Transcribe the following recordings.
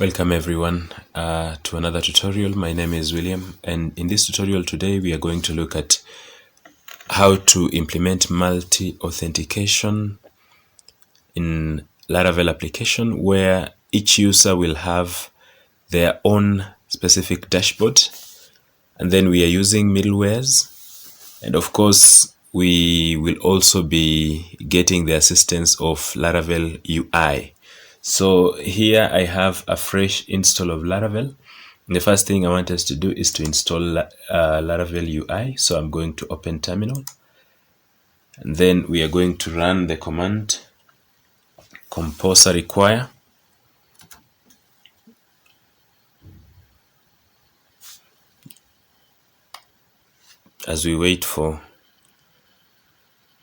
Welcome everyone to another tutorial. My name is William, and in this tutorial today we are going to look at how to implement multi-authentication in Laravel application, where each user will have their own specific dashboard, and then we are using middlewares, and of course we will also be getting the assistance of Laravel UI. So here I have a fresh install of Laravel. And the first thing I want us to do is to install Laravel UI. So I'm going to open terminal, and then we are going to run the command composer require. As we wait for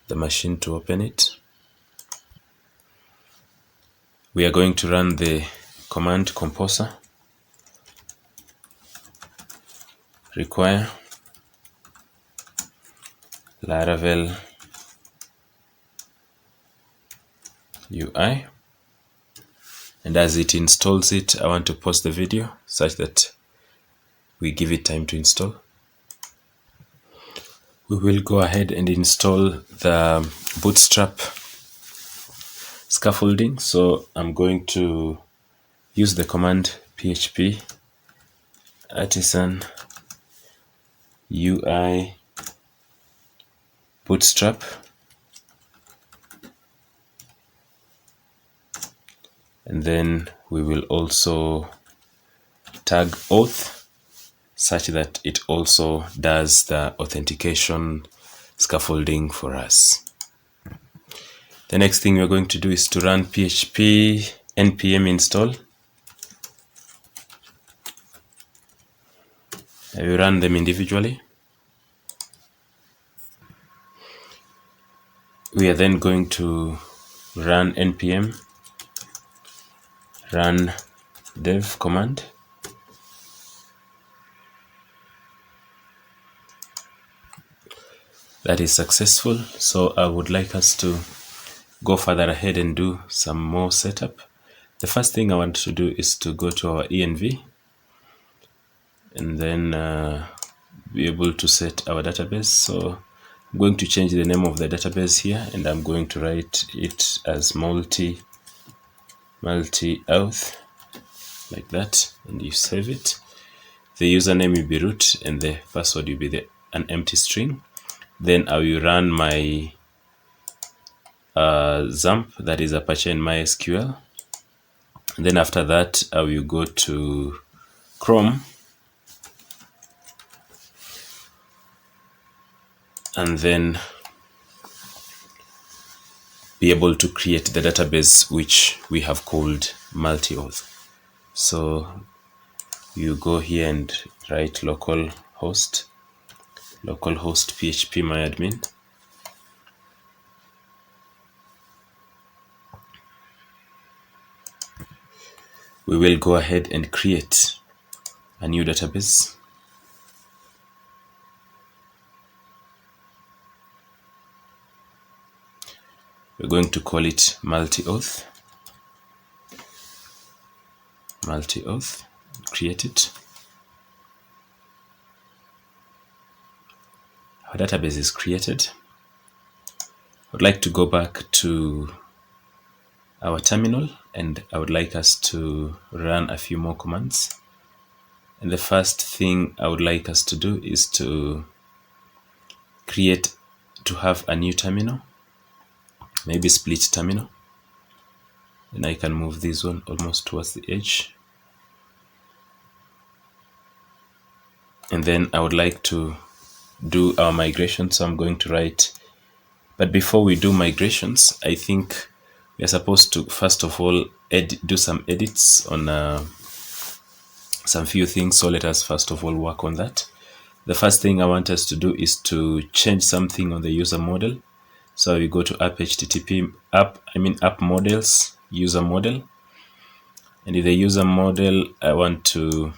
the machine to open it, we are going to run the command composer require Laravel UI, and as it installs it, I want to pause the video such that we give it time to install. We will go ahead and install the Bootstrap scaffolding. So I'm going to use the command php artisan UI bootstrap, and then we will also tag auth such that it also does the authentication scaffolding for us. The next thing we're going to do is to run php npm install. I will run them individually. We are then going to run npm run dev command. That is successful. So I would like us to go further ahead and do some more setup. The first thing I want to do is to go to our env and then be able to set our database. So I'm going to change the name of the database here, and I'm going to write it as multi-auth like that, and you save it. The username will be root and the password will be an empty string. Then I will run my XAMPP, that is Apache and MySQL. And then after that, I will go to Chrome and then be able to create the database which we have called Multi-Auth. So you go here and write localhost php myadmin. We will go ahead and create a new database. We're going to call it Multi-Auth. Create it. Our database is created. I'd like to go back to our terminal, and I would like us to run a few more commands. And the first thing I would like us to do is to have a new terminal, maybe split terminal. And I can move this one almost towards the edge. And then I would like to do our migration. So I'm going to write, but before we do migrations, I think we are supposed to first of all do some edits on some few things. So let us first of all work on that. The first thing I want us to do is to change something on the user model. So we go to app models, user model, and in the user model I want to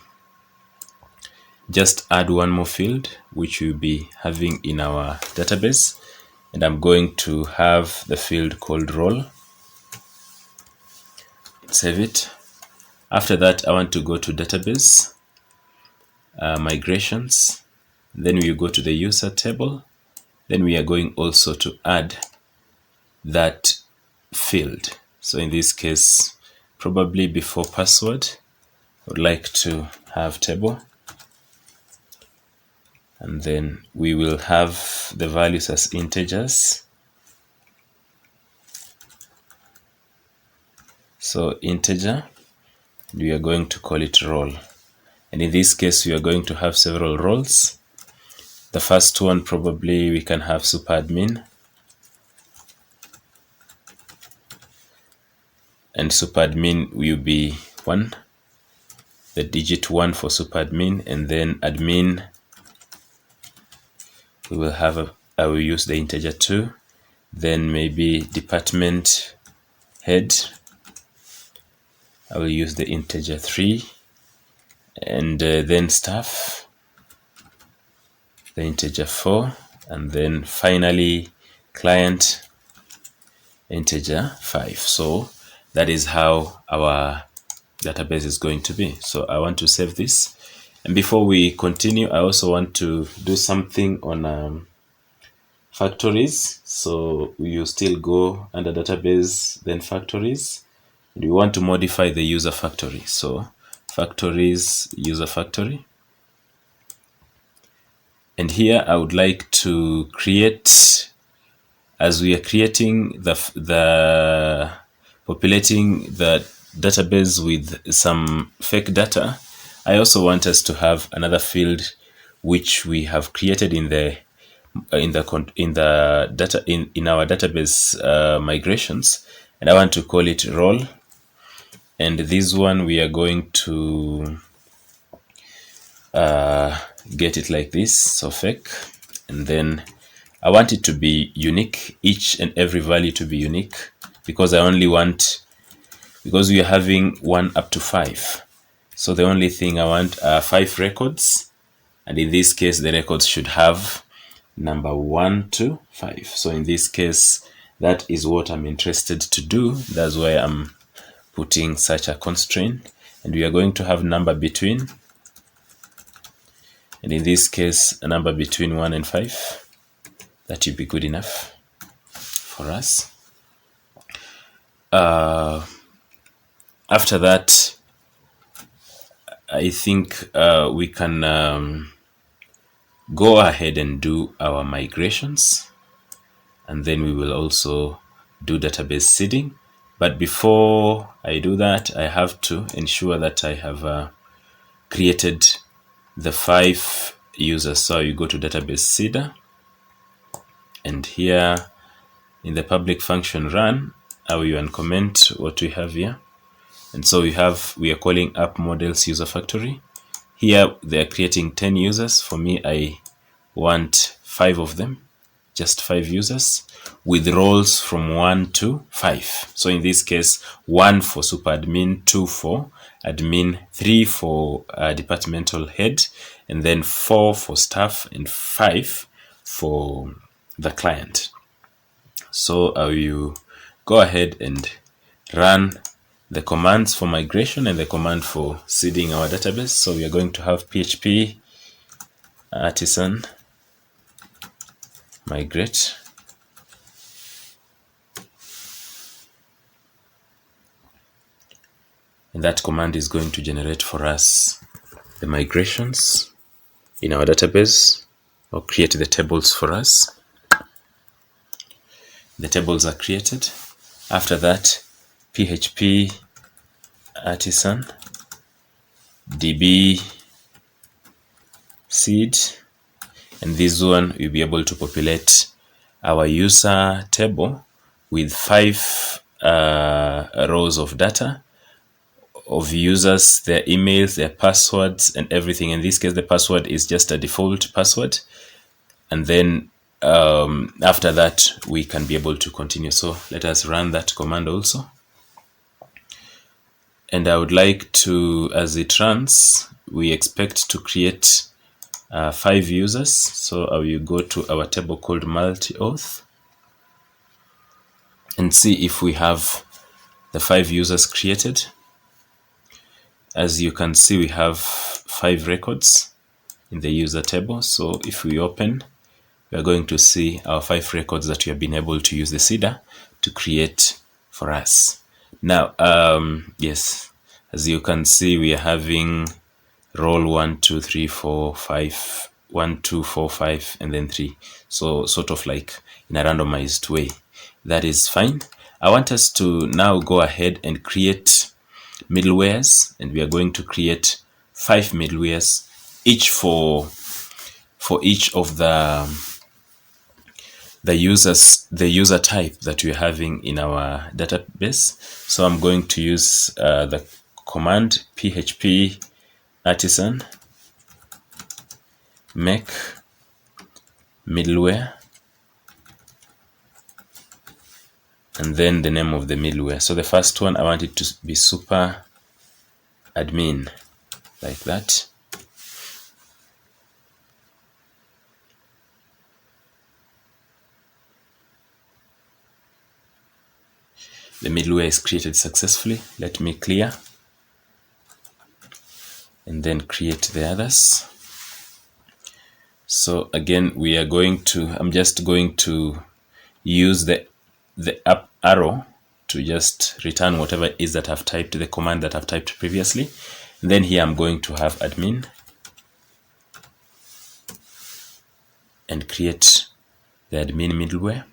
just add one more field which we'll be having in our database, and I'm going to have the field called role. Save it. After that, I want to go to database, migrations. Then we go to the user table. Then we are going also to add that field. So in this case, probably before password, I would like to have table. And then we will have the values as integers. So integer, we are going to call it role. And in this case, we are going to have several roles. The first one, probably we can have superadmin. And superadmin will be 1, the digit 1 for superadmin, and then admin, we will have I will use the integer 2, then maybe department head, I will use the integer 3, and then staff, the integer 4, and then finally client, integer 5. So that is how our database is going to be. So I want to save this. And before we continue, I also want to do something on factories. So you still go under database, then factories. And we want to modify the user factory. So factories, user factory. And here I would like to create, as we are creating the populating the database with some fake data, I also want us to have another field which we have created in our database migrations, and I want to call it role. And this one we are going to get it like this, so fake, and then I want it to be unique, each and every value to be unique, because I only want, because we are having 1 up to 5. So the only thing I want are 5 records. And in this case, the records should have number 1 to 5. So in this case, that is what I'm interested to do. That's why I'm putting such a constraint. And we are going to have number between. And in this case, a number between 1 and 5. That should be good enough for us. After that, I think we can go ahead and do our migrations, and then we will also do database seeding. But before I do that, I have to ensure that I have created the 5 users. So you go to database seeder, and here in the public function run, I will uncomment what we have here. And so we are calling app models user factory. Here they are creating 10 users. For me, I want 5 of them, just 5 users with roles from 1 to 5. So in this case, 1 for super admin, 2 for admin, 3 for departmental head, and then 4 for staff, and 5 for the client. So I will go ahead and run the commands for migration and the command for seeding our database. So we are going to have PHP artisan migrate. And that command is going to generate for us the migrations in our database, or create the tables for us. The tables are created. After that, PHP artisan db seed, and this one will be able to populate our user table with 5 rows of data of users, their emails, their passwords, and everything. In this case, the password is just a default password, and then after that we can be able to continue. So let us run that command also. And I would like to, as it runs, we expect to create 5 users. So I will go to our table called Multi-Auth and see if we have the 5 users created. as you can see, we have 5 records in the user table. So if we open, we are going to see our 5 records that we have been able to use the seeder to create for us. Now, yes, as you can see, we are having roll 1, 2, 3, 4, 5, 1, 2, 4, 5, and then 3. So sort of like in a randomized way. That is fine. I want us to now go ahead and create middlewares, and we are going to create 5 middlewares, each for each of the user type that we're having in our database. So I'm going to use the command php artisan make middleware, and then the name of the middleware. So the first one, I want it to be super admin, like that. The middleware is created successfully. Let me clear and then create the others. So again, we are going to, I'm just going to use the up arrow to just return whatever it is that I've typed, the command that I've typed previously. And then here I'm going to have admin and create the admin middleware.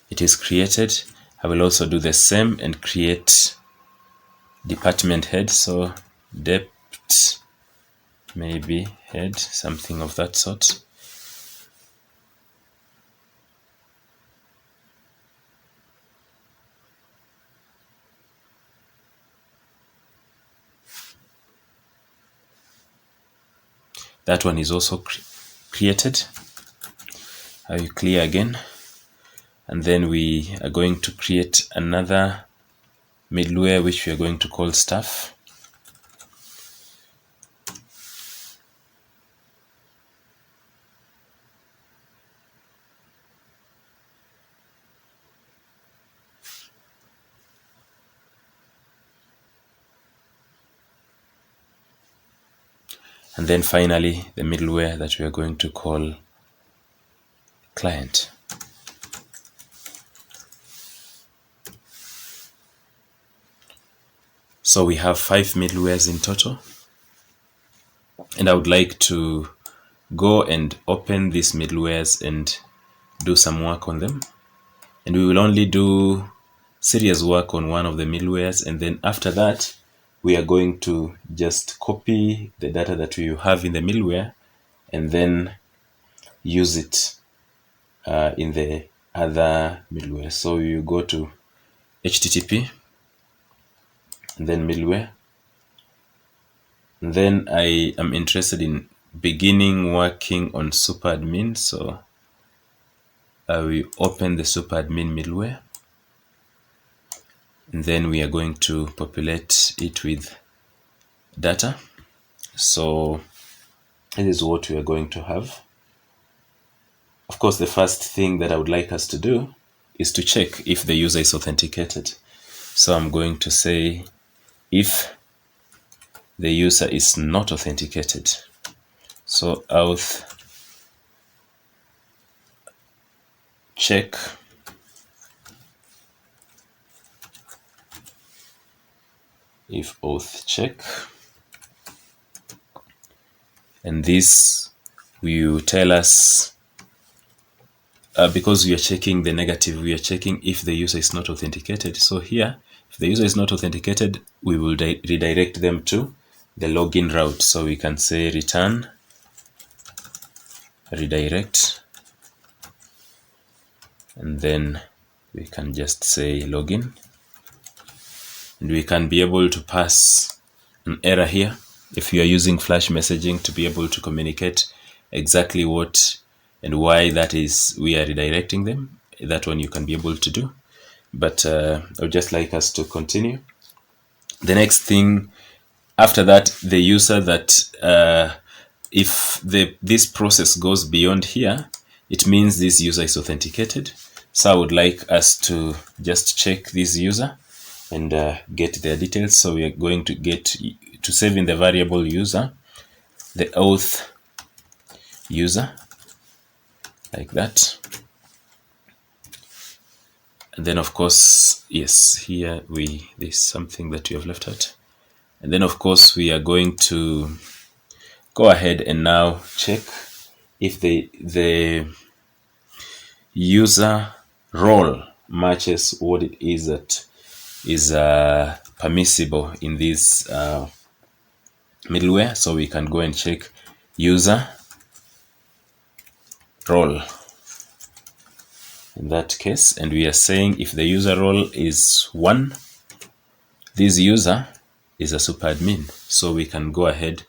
It is created. I will also do the same and create department head. So dept, maybe head, something of that sort. That one is also created. I will clear again. And then we are going to create another middleware, which we are going to call staff. And then finally, the middleware that we are going to call client. So we have 5 middlewares in total. And I would like to go and open these middlewares and do some work on them. And we will only do serious work on one of the middlewares. And then after that, we are going to just copy the data that we have in the middleware and then use it in the other middleware. So you go to HTTP and then middleware. And then I am interested in beginning working on superadmin. So I will open the superadmin middleware. And then we are going to populate it with data. So this is what we are going to have. Of course, the first thing that I would like us to do is to check if the user is authenticated. So I'm going to say if the user is not authenticated. So auth check if auth check, and this will tell us because we are checking the negative, we are checking if the user is not authenticated. So here, if the user is not authenticated, we will redirect them to the login route. So we can say return redirect, and then we can just say login, and we can be able to pass an error here if you are using Flash messaging to be able to communicate exactly what and why that is we are redirecting them. That one you can be able to do, but I would just like us to continue. The next thing after that, the user that if this process goes beyond here, it means this user is authenticated. So I would like us to just check this user and get their details. So we are going to get to save in the variable user, the auth user, like that. And then of course, yes, here there's something that we have left out. And then of course we are going to go ahead and now check if the user role matches what it is that is permissible in this middleware. So we can go and check user role in that case, and we are saying if the user role is 1, this user is a super admin, so we can go ahead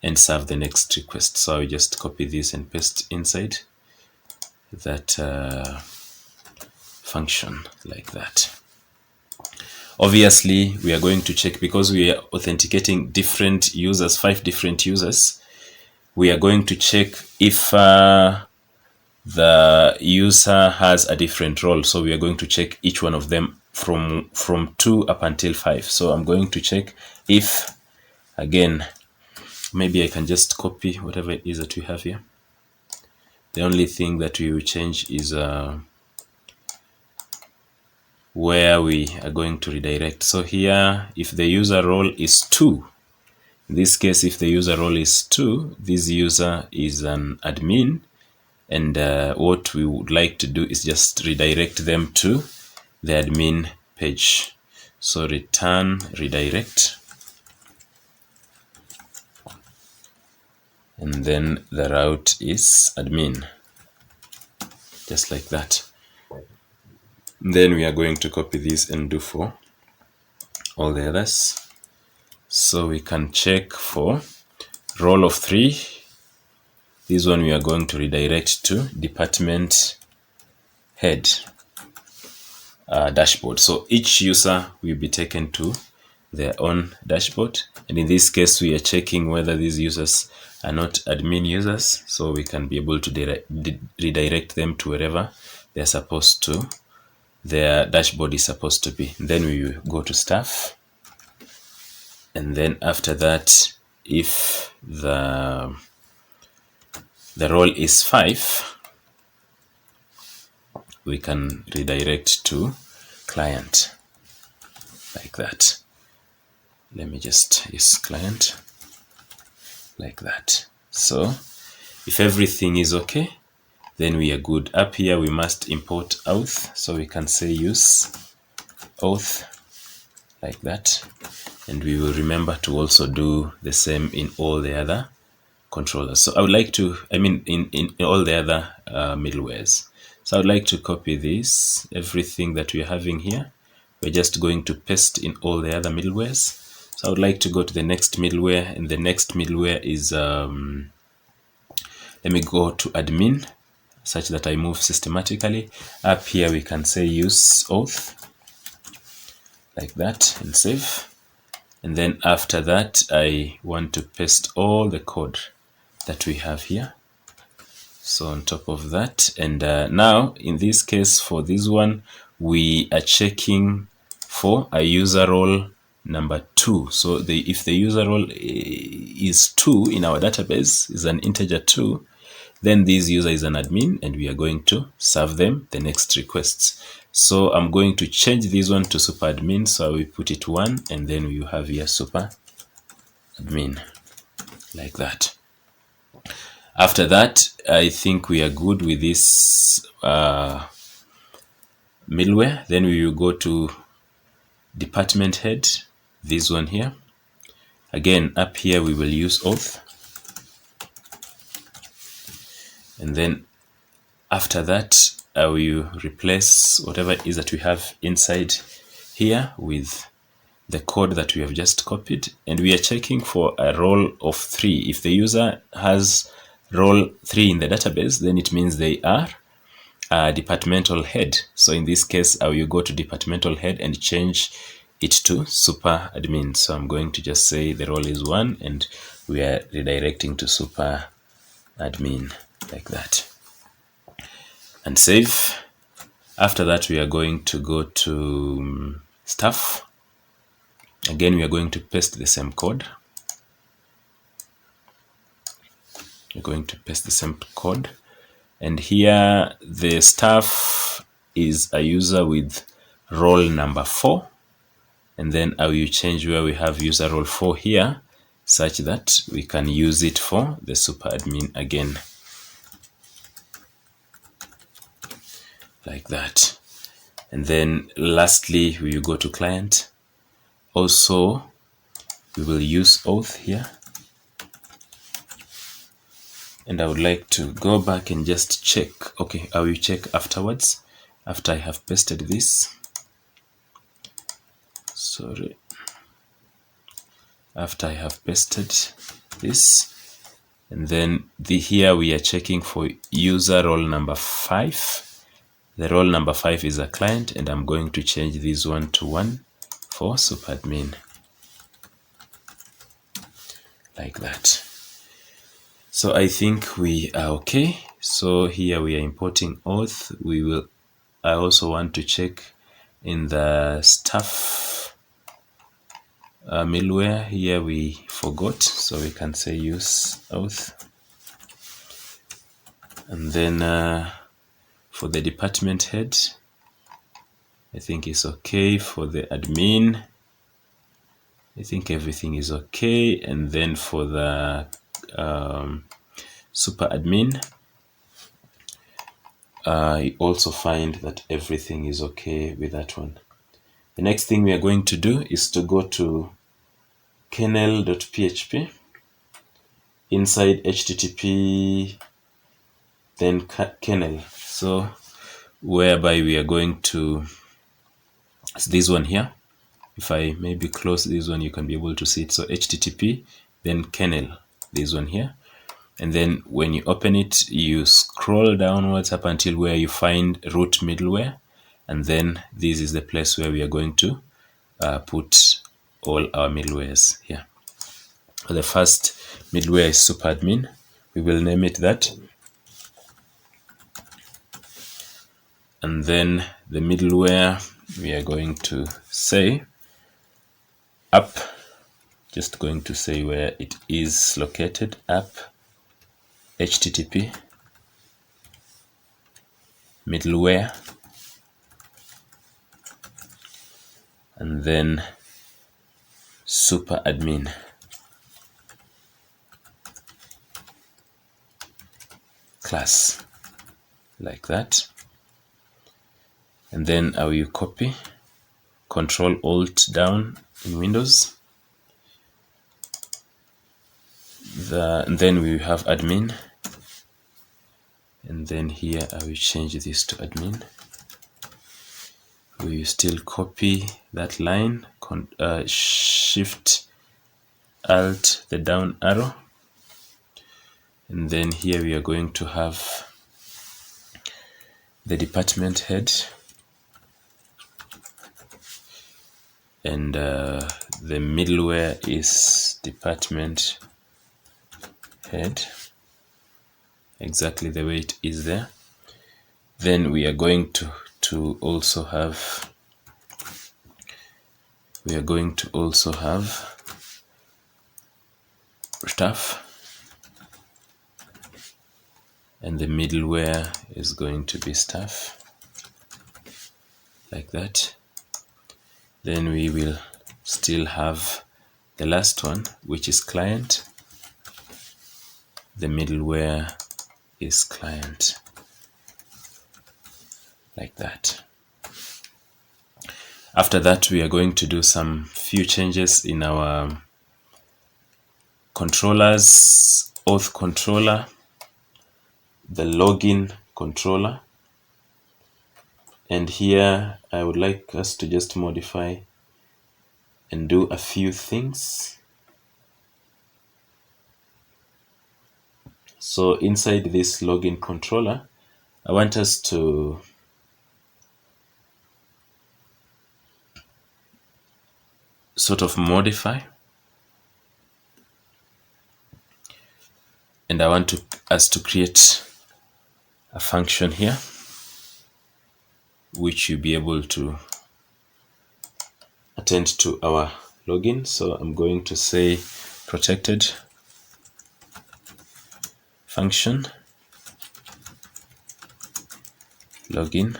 and serve the next request. So I will just copy this and paste inside that function like that. Obviously we are going to check, because we are authenticating different users, 5 different users, we are going to check if the user has a different role. So we are going to check each one of them from 2 up until 5. So I'm going to check if, again, maybe I can just copy whatever it is that we have here. The only thing that we will change is where we are going to redirect. So here, if the user role is 2, in this case, if the user role is 2, this user is an admin, and what we would like to do is just redirect them to the admin page. So return redirect, and then the route is admin, just like that. Then we are going to copy this and do for all the others. So we can check for role of 3. This one we are going to redirect to department head dashboard. So each user will be taken to their own dashboard. And in this case, we are checking whether these users are not admin users. So we can be able to redirect them to wherever they're supposed to, their dashboard is supposed to be. Then we will go to staff. And then after that, if the role is 5, we can redirect to client like that. Let me just use client like that. So if everything is okay, then we are good. Up here we must import auth, so we can say use auth like that, and we will remember to also do the same in all the other controllers. So I would like to, in all the other middlewares. So I would like to copy this, everything that we're having here. We're just going to paste in all the other middlewares. So I would like to go to the next middleware, and the next middleware is, let me go to admin, such that I move systematically. Up here we can say use auth, like that, and save. And then after that, I want to paste all the code that we have here. So on top of that, and now in this case, for this one, we are checking for a user role number 2. So if the user role is 2 in our database, is an integer 2, then this user is an admin, and we are going to serve them the next requests. So I'm going to change this one to super admin. So I will put it 1, and then we have here super admin, like that. After that, I think we are good with this middleware. Then we will go to department head, this one here. Again, up here we will use auth. And then after that, I will replace whatever it is that we have inside here with the code that we have just copied. And we are checking for a role of 3. If the user has role 3 in the database, then it means they are a departmental head. So in this case, I will go to departmental head and change it to super admin. So I'm going to just say the role is 1, and we are redirecting to super admin, like that, and save. After that, we are going to go to stuff. Again, we are going to paste the same code. We're going to paste the same code. And here, the staff is a user with role number 4. And then I will change where we have user role 4 here, such that we can use it for the super admin again. Like that. And then lastly, we will go to client. Also, we will use auth here. And I would like to go back and just check. Okay, I will check afterwards, after I have pasted this. Sorry. After I have pasted this. And then here we are checking for user role number 5. The role number 5 is a client, and I'm going to change this one to 1 for super admin. Like that. So I think we are okay. So here we are importing auth. I also want to check in the stuff middleware. Here we forgot, so we can say use auth. And then for the department head, I think it's okay. For the admin, I think everything is okay. And then for the super admin, I also find that everything is okay with that one. The next thing we are going to do is to go to kernel.php, inside HTTP, then kernel. So whereby we are going to, it's this one here. If I maybe close this one, you can be able to see it. So HTTP, then kernel, this one here. And then when you open it, you scroll downwards up until where you find root middleware. And then this is the place where we are going to put all our middlewares here. The first middleware is super admin. We will name it that. And then the middleware, we are going to say app, just going to say where it is located, app HTTP middleware, and then super admin. Class, like that. And then I will copy, Control Alt down in Windows. And then we have admin. And then here I will change this to admin. We will still copy that line, Shift Alt the down arrow. And then here we are going to have the department head. And the middleware is department head, exactly the way it is there. Then we are going to also have, stuff, and the middleware is going to be stuff, like that. Then we will still have the last one, which is client. The middleware is client, like that. After that, we are going to do some few changes in our controllers, auth controller, the login controller. And here I would like us to just modify and do a few things. So inside this login controller, I want us to sort of modify, and I want us to create a function here. which you'll be able to attend to our login. So I'm going to say protected function login.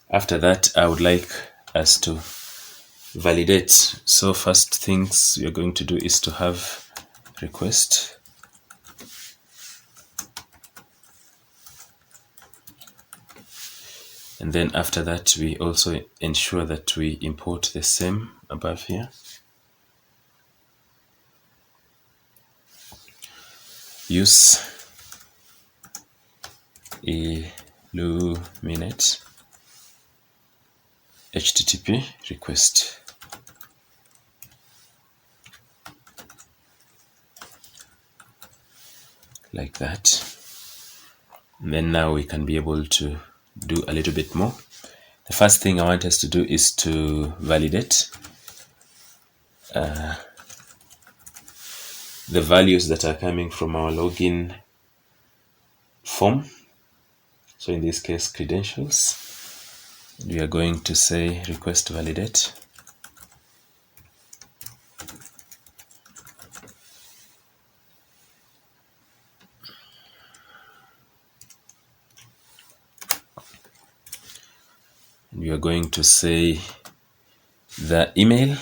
After that, I would like us to validate. So first things we are going to do is to have request. And then after that, we also ensure that we import the same above here. Use illuminate HTTP request. Like that. And then now we can be able to do a little bit more. The first thing I want us to do is to validate the values that are coming from our login form. So in this case, credentials. We are going to say request validate. We are going to say the email,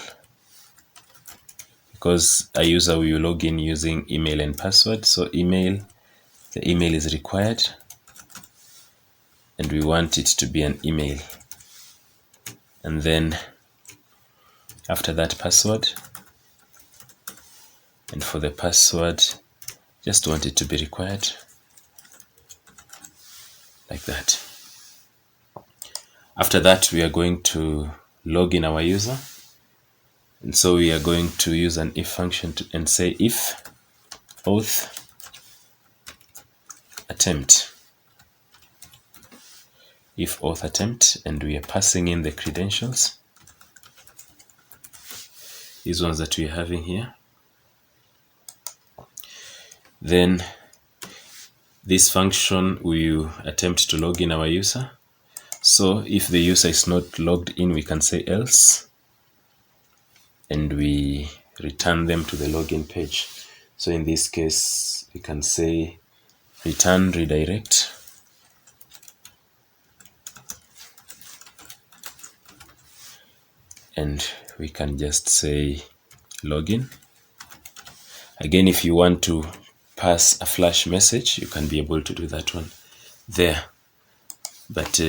because a user will log in using email and password. So email, the email is required, and we want it to be an email. And then after that, password. And for the password, just want it to be required. Like that. After that, we are going to log in our user. And so we are going to use an if function and say if auth attempt. If auth attempt, and we are passing in the credentials. These ones that we are having here. Then this function will attempt to log in our user. So if the user is not logged in, we can say else, and we return them to the login page. So in this case, we can say return redirect. And we can just say login. Again, if you want to pass a flash message, you can be able to do that one there. But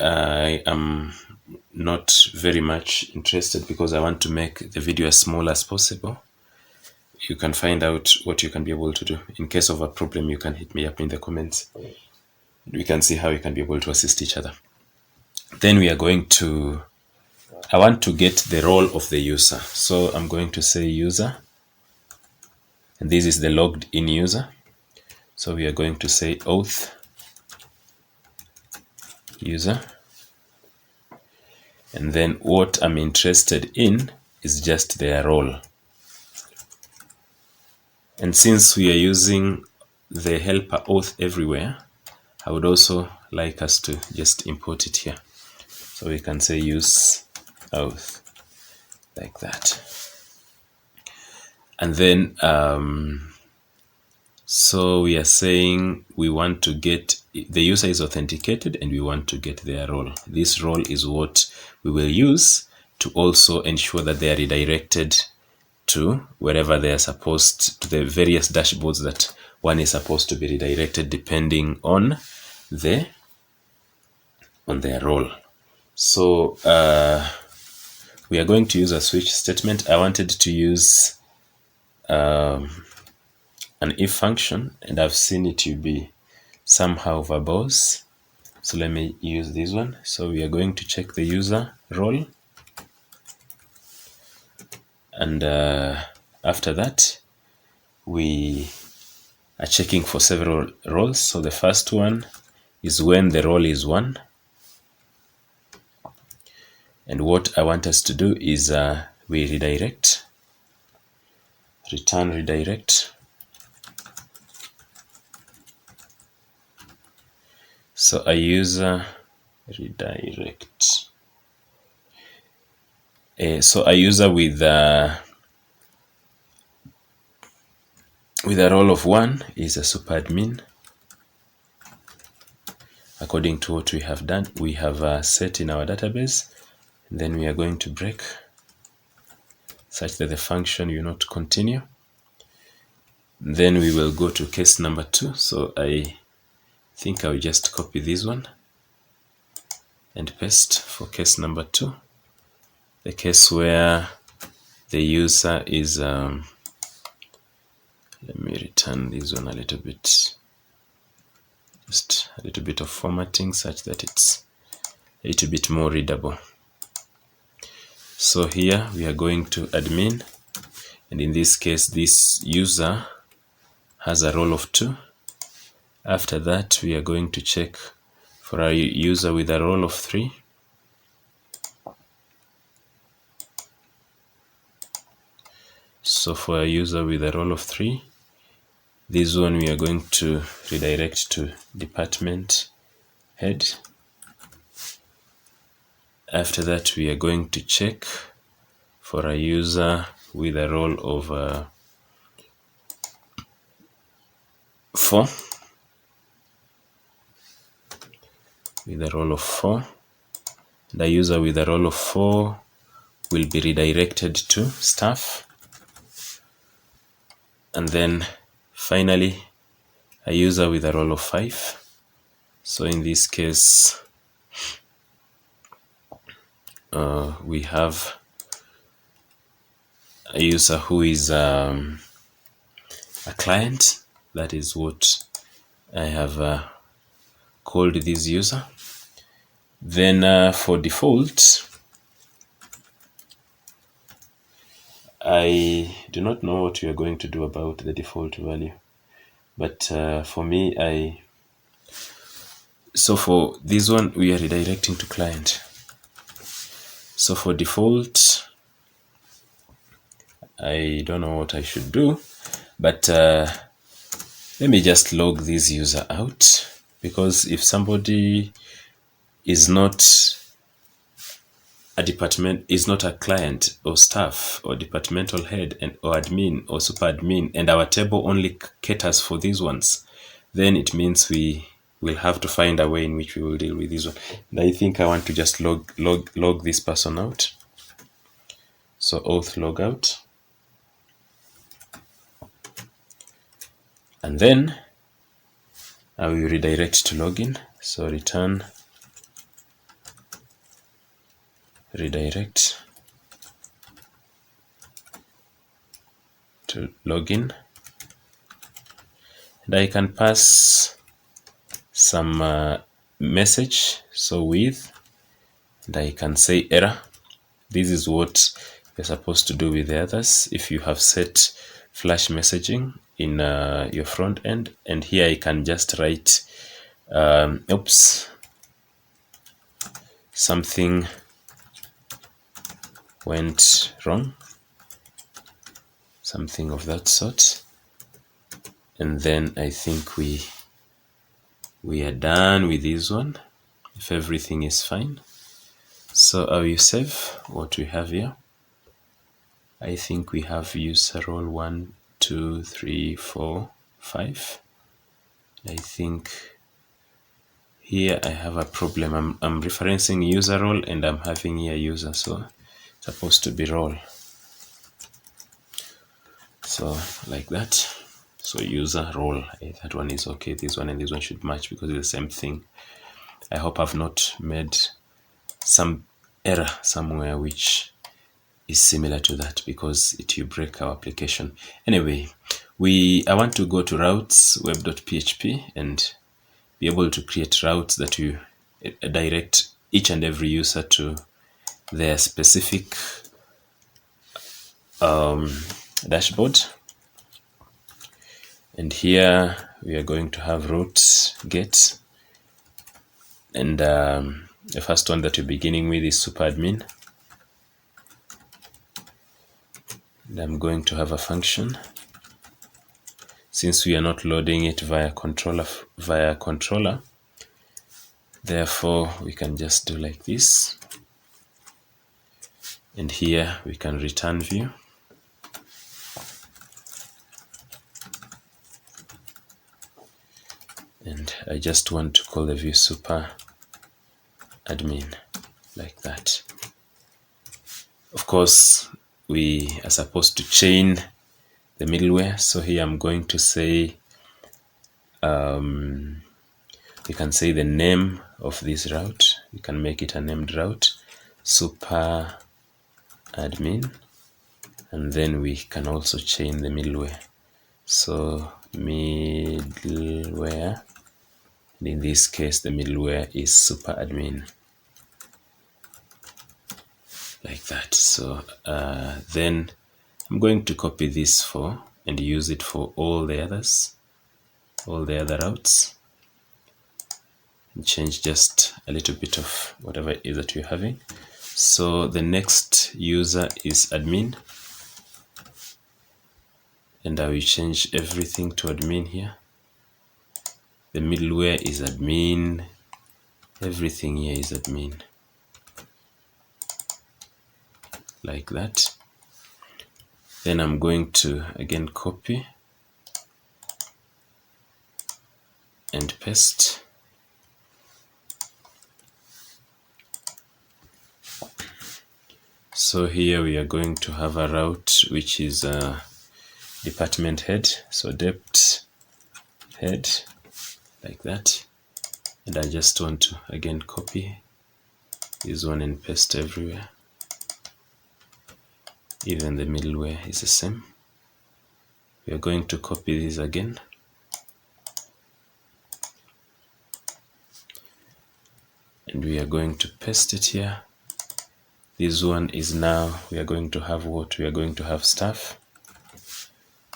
I am not very much interested because I want to make the video as small as possible. You can find out what you can be able to do. In case of a problem, you can hit me up in the comments. We can see how we can be able to assist each other. Then we are going to, I want to get the role of the user. So I'm going to say user, and this is the logged in user. So we are going to say auth user. And then what I'm interested in is just their role. And since we are using the helper auth everywhere, I would also like us to just import it here. So we can say use auth like that. And then, so we are saying we want to get, the user is authenticated and we want to get their role. This role is what we will use to also ensure that they are redirected to wherever they are supposed, to the various dashboards that one is supposed to be redirected depending on their role. So we are going to use a switch statement. I wanted to use an if function, and I've seen it to be somehow verbose. So let me use this one. So we are going to check the user role. And after that, we are checking for several roles. So the first one is when the role is 1. And what I want us to do is we redirect, return redirect. So a user redirect. So a user with a role of 1 is a super admin. According to what we have done, we have set in our database. Then we are going to break such that the function will not continue. Then we will go to case number 2. So I think I will just copy this one and paste for case number 2. The case where the user is, let me return this one a little bit, just a little bit of formatting such that it's a little bit more readable. So here we are going to admin, and in this case this user has a role of 2. After that we are going to check for a user with a role of 3. So for a user with a role of 3, this one we are going to redirect to department head. After that we are going to check for a user with a role of 4. With a role of 4. The user with a role of 4 will be redirected to staff. And then finally a user with a role of 5. So in this case we have a user who is a client. That is what I have called this user. Then for default, I do not know what we are going to do about the default value, but for me, so for this one we are redirecting to client. So for default, I don't know what I should do, but let me just log this user out, because if somebody is not a department, is not a client or staff or departmental head or admin or super admin, and our table only caters for these ones, then it means we will have to find a way in which we will deal with this one. And I think I want to just log this person out. So auth logout, and then I will redirect to login. So return redirect to login, and I can pass some message, so with, and I can say error. This is what you're supposed to do with the others if you have set flash messaging in your front end. And here I can just write oops, something went wrong, something of that sort, and then I think we are done with this one if everything is fine. So I will save what we have here. I think we have user role 1, 2, 3, 4, 5. I think here I have a problem. I'm referencing user role and I'm having here user, so it's supposed to be role. So like that. So user role, that one is okay. This one and this one should match because it's the same thing. I hope I've not made some error somewhere which is similar to that, because it will break our application. Anyway, I want to go to routes web.php and be able to create routes that you direct each and every user to their specific dashboard. And here we are going to have route get, and the first one that we're beginning with is super admin. And I'm going to have a function. Since we are not loading it via controller, Therefore, we can just do like this. And here we can return view. And I just want to call the view super admin, like that. Of course, we are supposed to chain the middleware. So here I'm going to say, you can say the name of this route. You can make it a named route, super admin. And then we can also chain the middleware. So middleware, and in this case, the middleware is super admin, like that. So then I'm going to copy this for and use it for all the others, all the other routes, and change just a little bit of whatever it is that you're having. So the next user is admin, and I will change everything to admin here. The middleware is admin, everything here is admin, like that. Then I'm going to again copy and paste. So here we are going to have a route which is department head, so dept head, like that. And I just want to again copy this one and paste everywhere. Even the middleware is the same. We are going to copy this again, and we are going to paste it here. This one is now, we are going to have what? We are going to have stuff.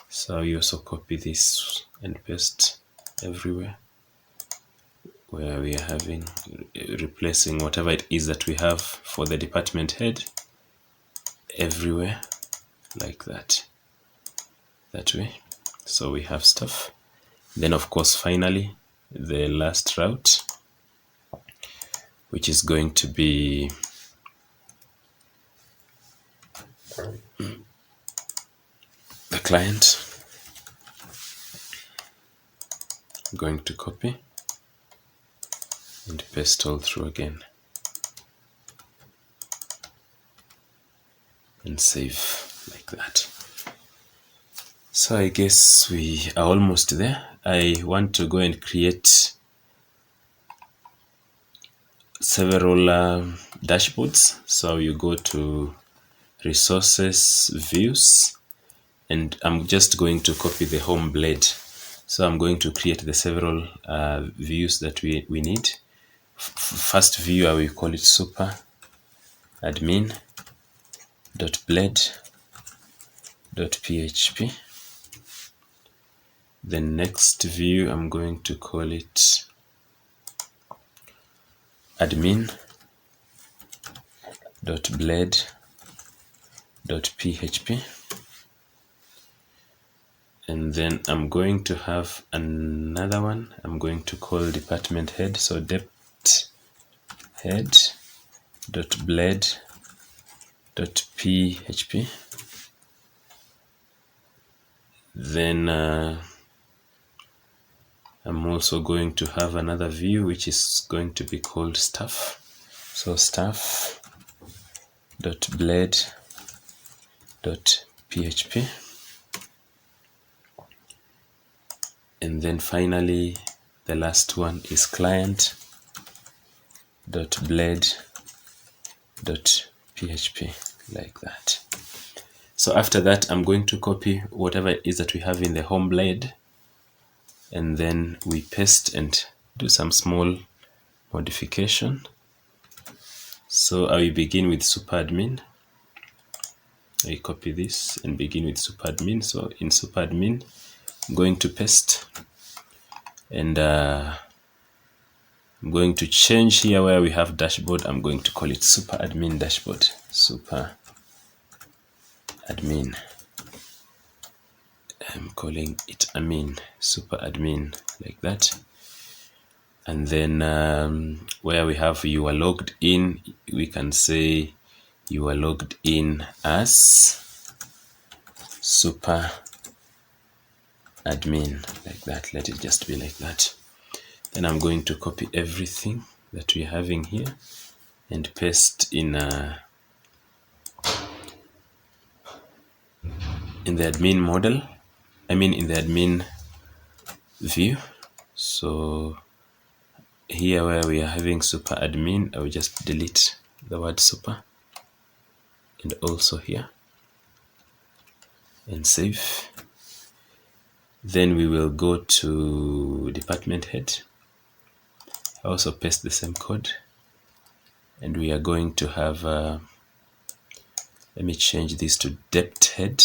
So you also copy this and paste everywhere where we are having, replacing whatever it is that we have for the department head everywhere, like that, that way. So we have stuff. Then of course, finally, the last route, which is going to be the client. I'm going to copy and paste all through again and save, like that. So I guess we are almost there. I want to go and create several dashboards. So you go to resources, views, and I'm just going to copy the home blade. So I'm going to create the several views that we need. First view, I will call it super admin .blade.php. The next view, I'm going to call it admin.blade.php. And then I'm going to have another one. I'm going to call department head. So dept head.blade.php. Then I'm also going to have another view which is going to be called staff. So staff.blade.php. And then finally, the last one is client.blade.php, like that. So after that, I'm going to copy whatever it is that we have in the home blade, and then we paste and do some small modification. So I will begin with super admin. I copy this and begin with super admin. So in super admin, I'm going to paste, and I'm going to change here where we have dashboard. I'm going to call it super admin dashboard. Super admin. I'm calling it admin, super admin, like that. And then where we have you are logged in, we can say you are logged in as super admin, like that. Let it just be like that. Then I'm going to copy everything that we're having here and paste in the admin model. In the admin view. So here where we are having super admin, I will just delete the word super, and also here, and save. Then we will go to department head. I also paste the same code, and we are going to have let me change this to depth head.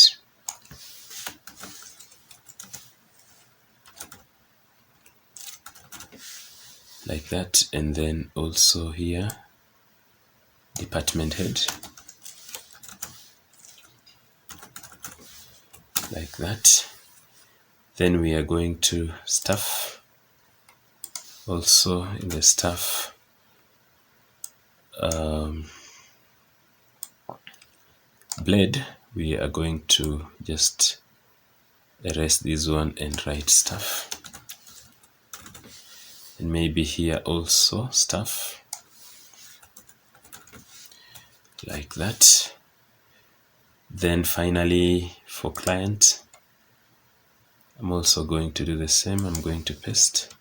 Like that, and then also here department head, like that. Then we are going to staff. Also in the staff blade, we are going to just erase this one and write staff. And maybe here also staff, like that. Then finally for client, I'm also going to do the same. I'm going to paste.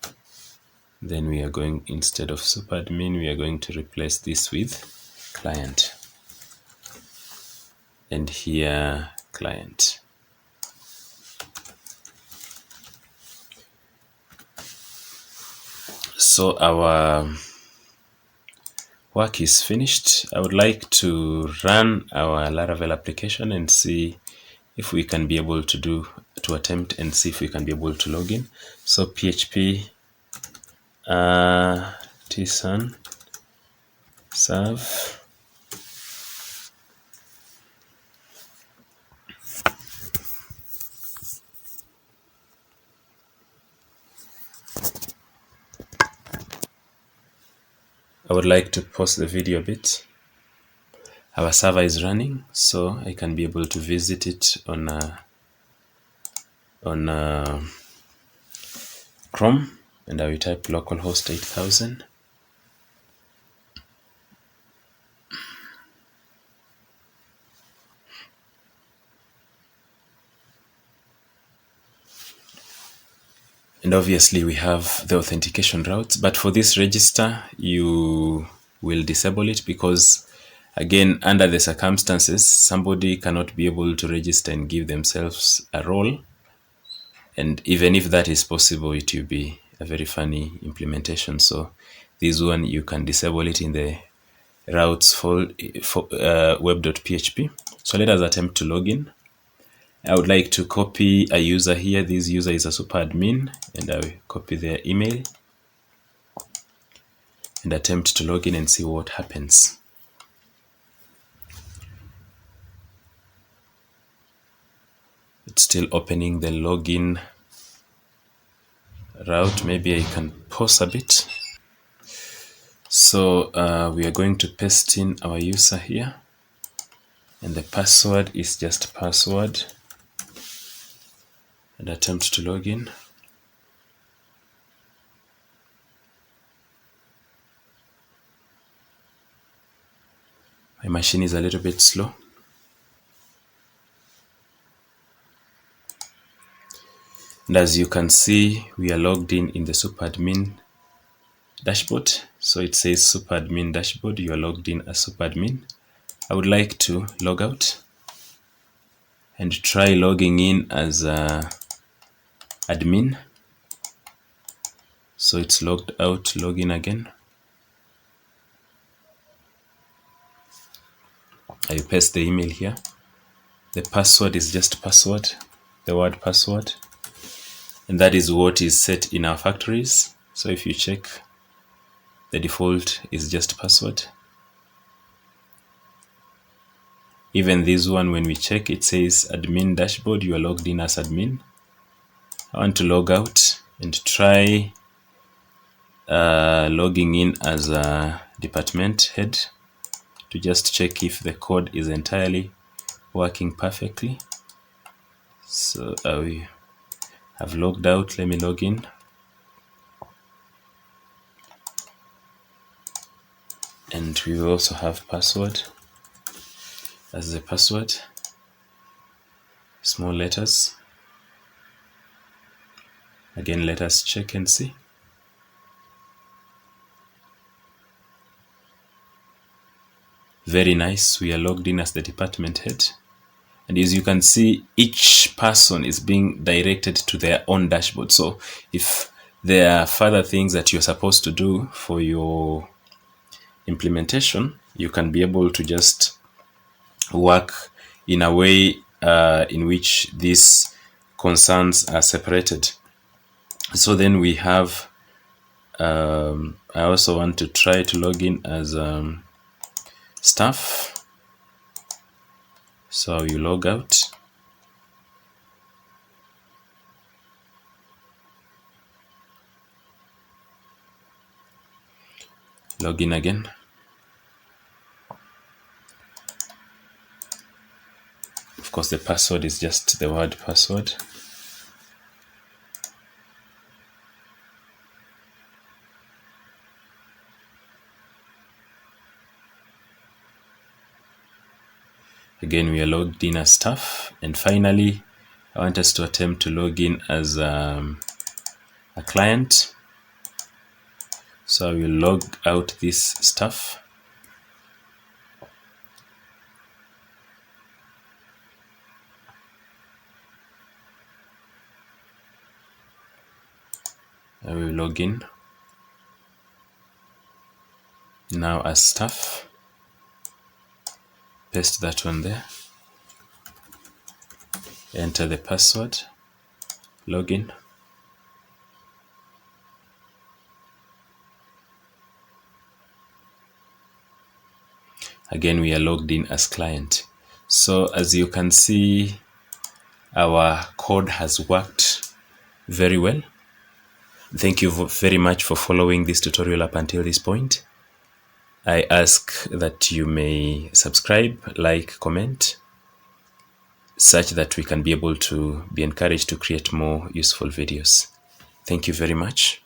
Then we are going, instead of super admin, we are going to replace this with client. And here client. So our work is finished. I would like to run our Laravel application and see if we can be able to attempt and see if we can be able to log in. So PHP tsun serve I would like to pause the video a bit. Our server is running, so I can be able to visit it on Chrome, and I will type localhost 8000. And obviously we have the authentication routes, but for this register, you will disable it because, again, under the circumstances, somebody cannot be able to register and give themselves a role. And even if that is possible, it will be a very funny implementation. So this one, you can disable it in the routes for web.php. So let us attempt to log in. I would like to copy a user here. This user is a super admin, and I will copy their email and attempt to log in and see what happens. It's still opening the login route. Maybe I can pause a bit. So we are going to paste in our user here, and the password is just password, and attempt to log in. My machine is a little bit slow. And as you can see, we are logged in the super admin dashboard. So it says super admin dashboard. You are logged in as super admin. I would like to log out and try logging in as admin. So it's logged out, log in again. I paste the email here. The password is just password, the word password. And that is what is set in our factories. So if you check, the default is just password. Even this one, when we check, it says admin dashboard. You are logged in as admin. I want to log out and try logging in as a department head to just check if the code is entirely working perfectly. So we have logged out. Let me log in. And we will also have password as the password, small letters. Again, let us check and see. Very nice. We are logged in as the department head. And as you can see, each person is being directed to their own dashboard. So if there are further things that you're supposed to do for your implementation, you can be able to just work in a way in which these concerns are separated. So then we have, I also want to try to log in as staff. So you log out. Log in again. Of course, the password is just the word password. Again, we are logged in as staff. And finally, I want us to attempt to log in as a client. So I will log out this stuff. I will log in now as staff. Paste that one there. Enter the password. Login. Again, we are logged in as client. So as you can see, our code has worked very well. Thank you very much for following this tutorial up until this point. I ask that you may subscribe, like, comment, such that we can be able to be encouraged to create more useful videos. Thank you very much.